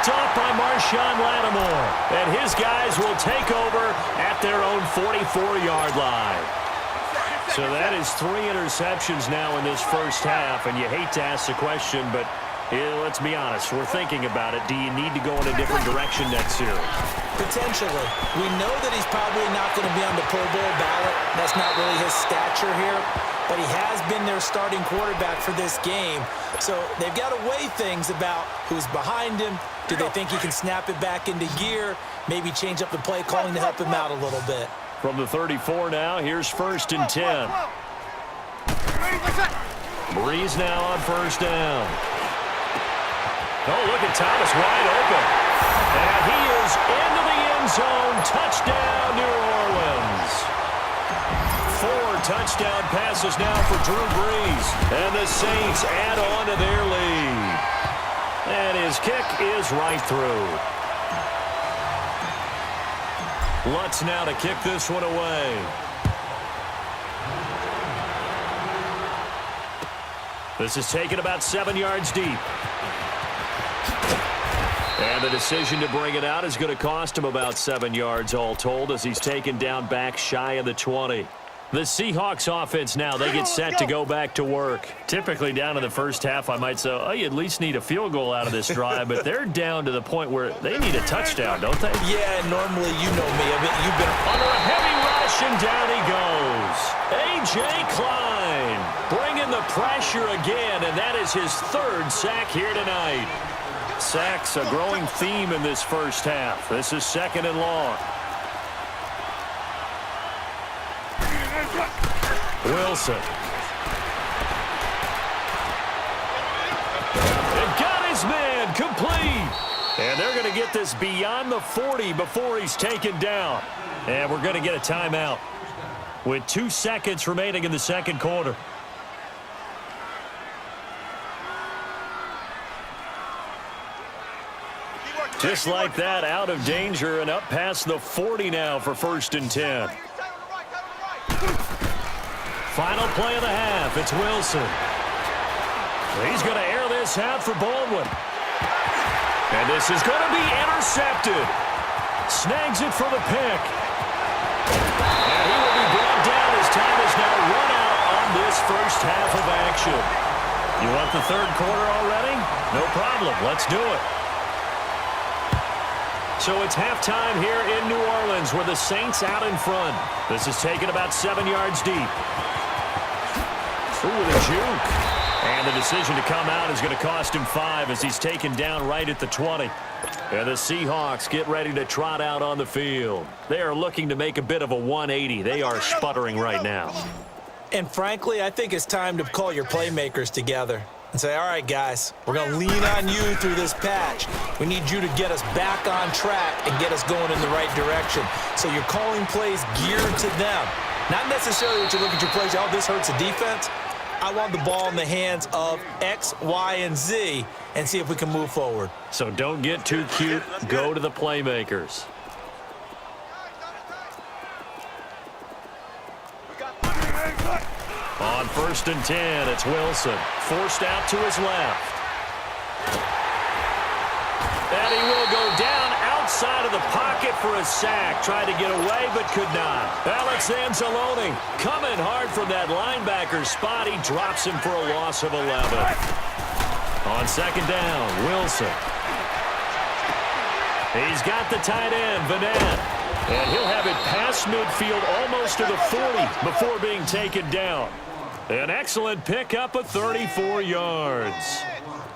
picked off by Marshawn Lattimore. And his guys will take over at their own 44-yard line. So that is 3 interceptions now in this first half. And you hate to ask the question, but let's be honest. We're thinking about it. Do you need to go in a different direction next series? Potentially. We know that he's probably not going to be on the Pro Bowl ballot. That's not really his stature here. But he has been their starting quarterback for this game. So they've got to weigh things about who's behind him. Do they think he can snap it back into gear? Maybe change up the play calling to help him out a little bit. From the 34 now, here's 1st and 10. Breeze now on 1st down. Oh, look at Thomas wide open. And he is into the end zone. Touchdown, New Orleans. 4 touchdown passes now for Drew Brees. And the Saints add on to their lead. And his kick is right through. Lutz now to kick this one away. This is taken about 7 yards deep. And the decision to bring it out is going to cost him about 7 yards all told as he's taken down back shy of the 20. The Seahawks offense now, they get set to go back to work. Typically down in the first half, I might say, oh, you at least need a field goal out of this drive, but they're down to the point where they need a touchdown, don't they? Yeah, normally you know me. You've been under a heavy rush, and down he goes. A.J. Klein bringing the pressure again, and that is his 3rd sack here tonight. Sacks a growing theme in this first half. This is 2nd and long. Wilson. And got his man complete. And they're going to get this beyond the 40 before he's taken down. And we're going to get a timeout with 2 seconds remaining in the second quarter. Just like that, out of danger and up past the 40 now for 1st and 10. Final play of the half. It's Wilson. He's going to air this out for Baldwin. And this is going to be intercepted. Snags it for the pick. And he will be brought down as time is now run out on this first half of action. You want the 3rd quarter already? No problem. Let's do it. So it's halftime here in New Orleans with the Saints out in front. This is taken about 7 yards deep. Ooh, with a juke. And the decision to come out is going to cost him 5 as he's taken down right at the 20. And the Seahawks get ready to trot out on the field. They are looking to make a bit of a 180. They are sputtering right now. And frankly, I think it's time to call your playmakers together and say, all right, guys, we're going to lean on you through this patch. We need you to get us back on track and get us going in the right direction. So you're calling plays geared to them. Not necessarily that you look at your plays, oh, this hurts the defense. I want the ball in the hands of X, Y, and Z and see if we can move forward. So don't get too cute. Go to the playmakers. On 1st and 10, it's Wilson. Forced out to his left. And he will go down outside of the pocket for a sack. Tried to get away, but could not. Alex Anzalone coming hard from that linebacker spot. He drops him for a loss of 11. On 2nd down, Wilson. He's got the tight end, Vanette. And he'll have it past midfield almost to the 40 before being taken down. An excellent pickup of 34 yards.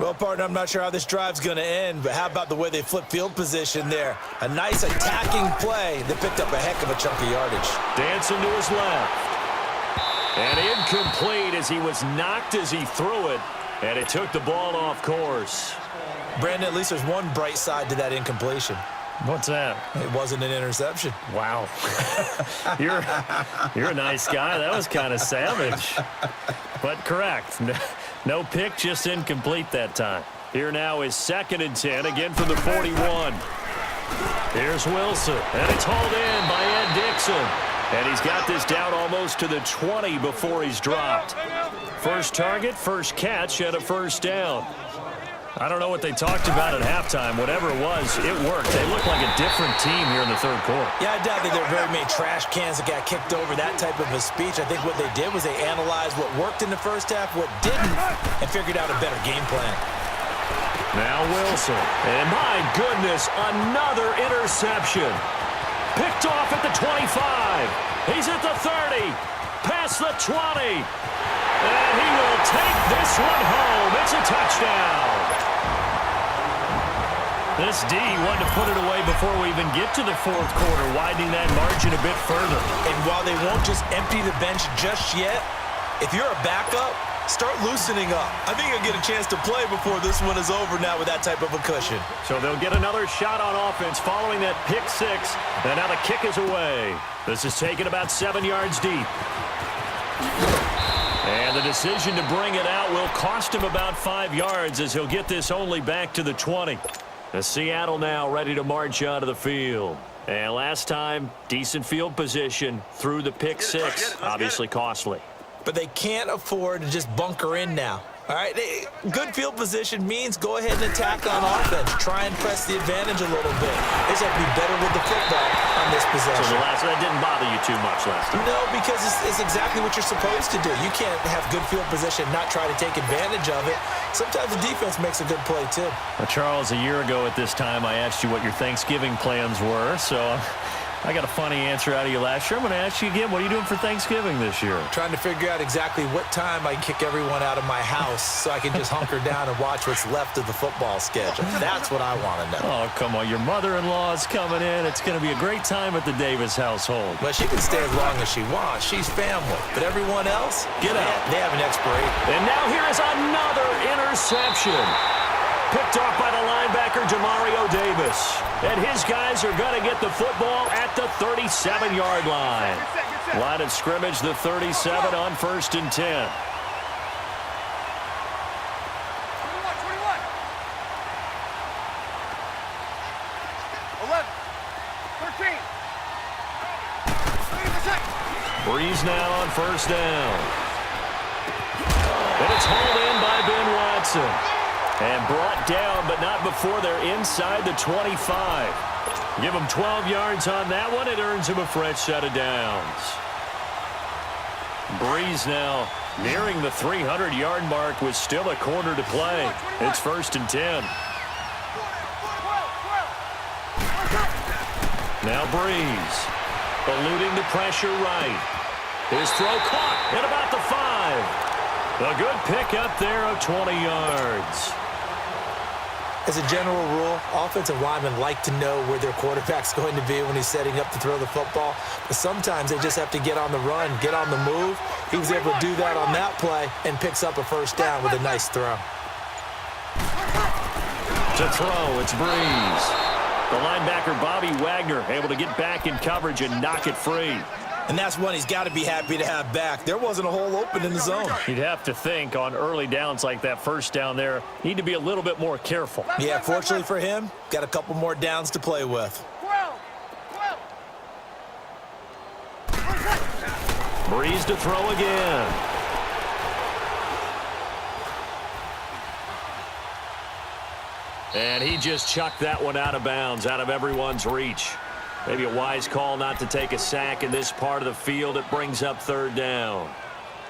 Well, partner, I'm not sure how this drive's going to end, but how about the way they flip field position there? A nice attacking play that picked up a heck of a chunk of yardage. Dancing to his left. And incomplete as he was knocked as he threw it, and it took the ball off course. Brandon, at least there's one bright side to that incompletion. What's that? It wasn't an interception. Wow. You're a nice guy. That was kind of savage. But correct. No pick, just incomplete that time. Here now is 2nd and 10, again from the 41. Here's Wilson, and it's hauled in by Ed Dixon. And he's got this down almost to the 20 before he's dropped. First target, first catch, and a 1st down. I don't know what they talked about at halftime. Whatever it was, it worked. They look like a different team here in the third quarter. Yeah, I doubt that there very many trash cans that got kicked over, that type of a speech. I think what they did was they analyzed what worked in the first half, what didn't, and figured out a better game plan. Now Wilson. And my goodness, another interception. Picked off at the 25. He's at the 30. Past the 20. And he will take this one home. It's a touchdown. This D wanted to put it away before we even get to the fourth quarter, widening that margin a bit further. And while they won't just empty the bench just yet, if you're a backup, start loosening up. I think you'll get a chance to play before this one is over now with that type of a cushion. So they'll get another shot on offense following that pick six. And now the kick is away. This is taken about 7 yards deep. And the decision to bring it out will cost him about 5 yards as he'll get this only back to the 20. The Seattle now ready to march out of the field. And last time, decent field position through the pick six. Obviously costly. But they can't afford to just bunker in now. All right, good field position means go ahead and attack on offense. Try and press the advantage a little bit. They just have to be better with the football on this possession. So that didn't bother you too much last time? No, because it's exactly what you're supposed to do. You can't have good field position and not try to take advantage of it. Sometimes the defense makes a good play, too. Well, Charles, a year ago at this time, I asked you what your Thanksgiving plans were, so I got a funny answer out of you last year. I'm going to ask you again, what are you doing for Thanksgiving this year? Trying to figure out exactly what time I can kick everyone out of my house so I can just hunker down and watch what's left of the football schedule. That's what I want to know. Oh, come on. Your mother-in-law is coming in. It's going to be a great time at the Davis household. Well, she can stay as long as she wants. She's family. But everyone else, get out. They have an expiration. And now here is another interception. Picked off by the linebacker, Demario Davis. And his guys are going to get the football at the 37-yard line. Line of scrimmage, the 37 on 1st and 10. 21. 11. 13. Breeze now on 1st down. And it's hauled in by Ben Watson. And brought down, but not before they're inside the 25. Give him 12 yards on that one. It earns him a fresh set of downs. Breeze now nearing the 300-yard mark with still a quarter to play. It's 1st and 10. Now Breeze eluding the pressure right. His throw caught at about the 5. A good pick up there of 20 yards. As a general rule, offensive linemen like to know where their quarterback's going to be when he's setting up to throw the football. But sometimes they just have to get on the run, get on the move. He was able to do that on that play and picks up a first down with a nice throw. To throw, it's Breeze. The linebacker, Bobby Wagner, able to get back in coverage and knock it free. And that's one he's got to be happy to have back. There wasn't a hole open in the zone. You'd have to think on early downs like that first down there, need to be a little bit more careful. Yeah, fortunately for him, got a couple more downs to play with. 12. Breeze to throw again. And he just chucked that one out of bounds, out of everyone's reach. Maybe a wise call not to take a sack in this part of the field. It brings up 3rd down.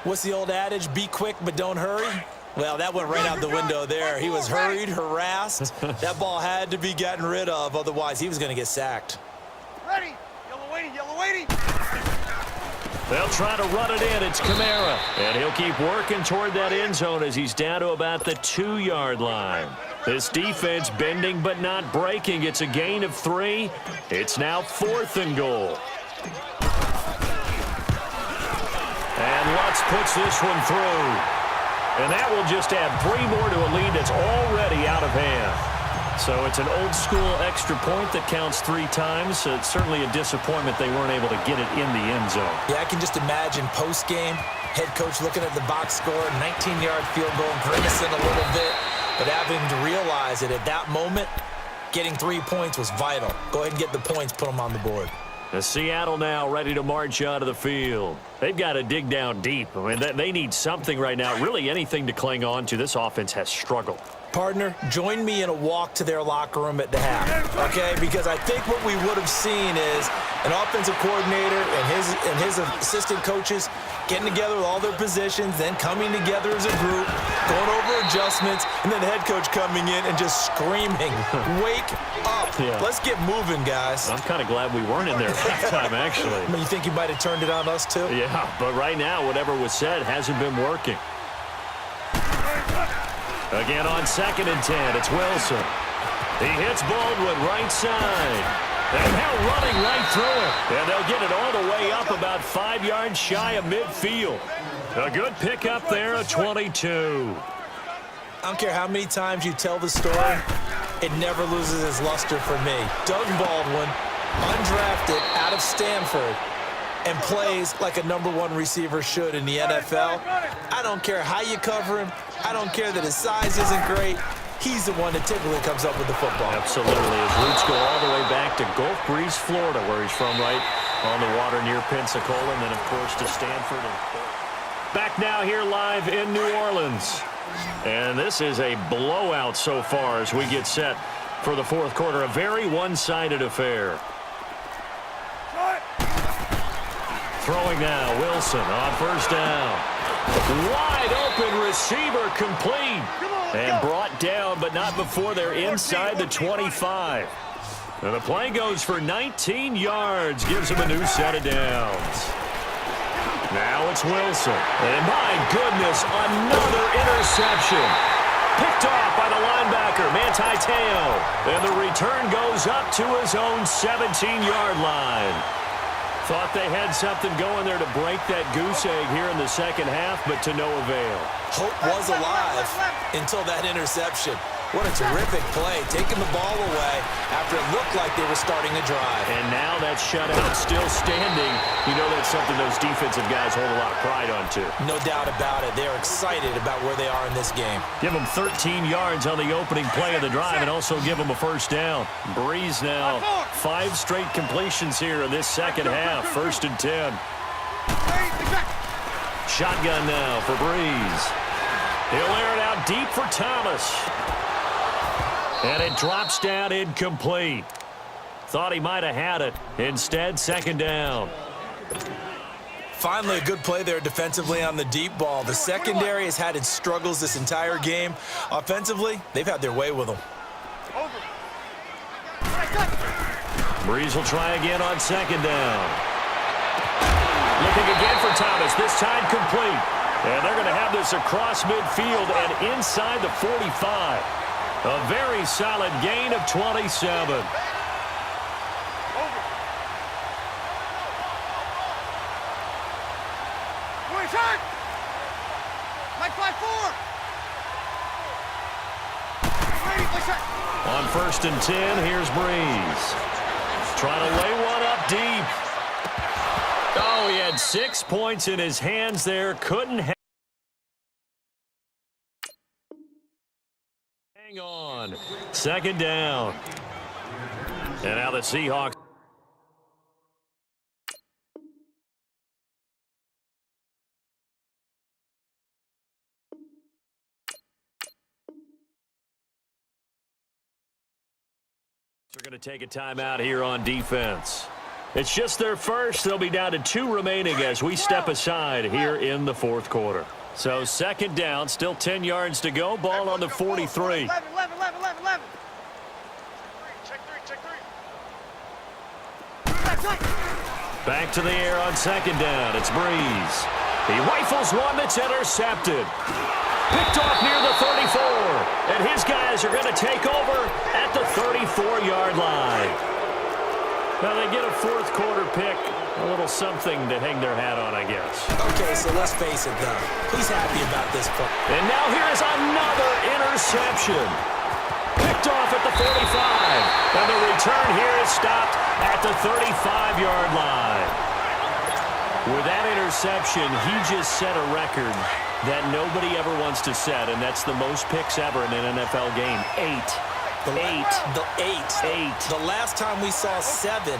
What's the old adage? Be quick, but don't hurry. Well, that went right out the window there. He was hurried, harassed. That ball had to be gotten rid of. Otherwise, he was going to get sacked. Ready. Yellow waiting. Yellow waiting. They'll try to run it in. It's Kamara. And he'll keep working toward that end zone as he's down to about the 2-yard line. This defense bending but not breaking. It's a gain of 3. It's now 4th and goal. And Lutz puts this one through. And that will just add 3 more to a lead that's already out of hand. So it's an old-school extra point that counts 3 times. So it's certainly a disappointment they weren't able to get it in the end zone. Yeah, I can just imagine post-game, head coach looking at the box score, 19-yard field goal, grimacing a little bit. But having to realize that at that moment, getting 3 points was vital. Go ahead and get the points, put them on the board. The Seattle now ready to march out of the field. They've got to dig down deep. I mean, they need something right now, really anything to cling on to. This offense has struggled. Partner, join me in a walk to their locker room at the half, okay? Because I think what we would have seen is an offensive coordinator and his assistant coaches getting together with all their positions, then coming together as a group, going over adjustments, and then the head coach coming in and just screaming, "Wake up. Yeah. Let's get moving, guys." I'm kind of glad we weren't in there at halftime, actually. I mean, you think you might have turned it on us, too? Yeah, but right now, whatever was said hasn't been working. Again on 2nd and 10, it's Wilson. He hits Baldwin right side. And now running right through it. And they'll get it all the way up about 5 yards shy of midfield. A good pickup there at 22. I don't care how many times you tell the story, it never loses its luster for me. Doug Baldwin, undrafted out of Stanford, and plays like a #1 receiver should in the NFL. I don't care how you cover him. I don't care that his size isn't great. He's the one that typically comes up with the football. Absolutely. His roots go all the way back to Gulf Breeze, Florida, where he's from, right on the water near Pensacola, and then, of course, to Stanford. Back now here live in New Orleans. And this is a blowout so far as we get set for the fourth quarter. A very one-sided affair. Throwing now, Wilson on 1st down. Wide open receiver complete. And brought down, but not before they're inside the 25. And the play goes for 19 yards. Gives him a new set of downs. Now it's Wilson. And my goodness, another interception. Picked off by the linebacker, Manti Te'o. And the return goes up to his own 17-yard line. Thought they had something going there to break that goose egg here in the second half, but to no avail. Hope was alive until that interception. What a terrific play, taking the ball away after it looked like they were starting a drive. And now that shutout still standing. You know that's something those defensive guys hold a lot of pride on, too. No doubt about it. They're excited about where they are in this game. Give them 13 yards on the opening play of the drive and also give them a 1st down. Breeze now, 5 straight completions here in this second half. 1st and 10. Shotgun now for Breeze. He'll air it out deep for Thomas. And it drops down incomplete. Thought he might have had it. Instead, 2nd down. Finally, a good play there defensively on the deep ball. The secondary has had its struggles this entire game. Offensively, they've had their way with them. Breeze will try again on 2nd down. Looking again for Thomas, this time complete. And they're going to have this across midfield and inside the 45. A very solid gain of 27. On 1st and 10, here's Breeze. Trying to lay one up deep. Oh, he had 6 points in his hands there. Couldn't hang on. 2nd down. And now the Seahawks. They're going to take a timeout here on defense. It's just their first. They'll be down to 2 remaining as we step aside here in the fourth quarter. So 2nd down, still 10 yards to go. Ball on the 43. 11. Check three. Back to the air on 2nd down. It's Breeze. He rifles one that's intercepted. Picked off near the 34. And his guys are going to take over at the 34-yard line. Now they get a fourth quarter pick. A little something to hang their hat on, I guess. Okay, so let's face it, though. He's happy about this play. And now here is another interception. Picked off at the 45. And the return here is stopped at the 35-yard line. With that interception, he just set a record that nobody ever wants to set, and that's the most picks ever in an NFL game. 8. The last time we saw 7,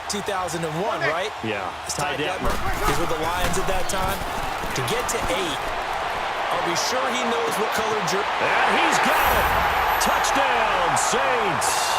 2001, right? Yeah. Ty Detmer. These were the Lions at that time. To get to 8 I'll be sure he knows what color jersey. And he's got it. Touchdown, Saints.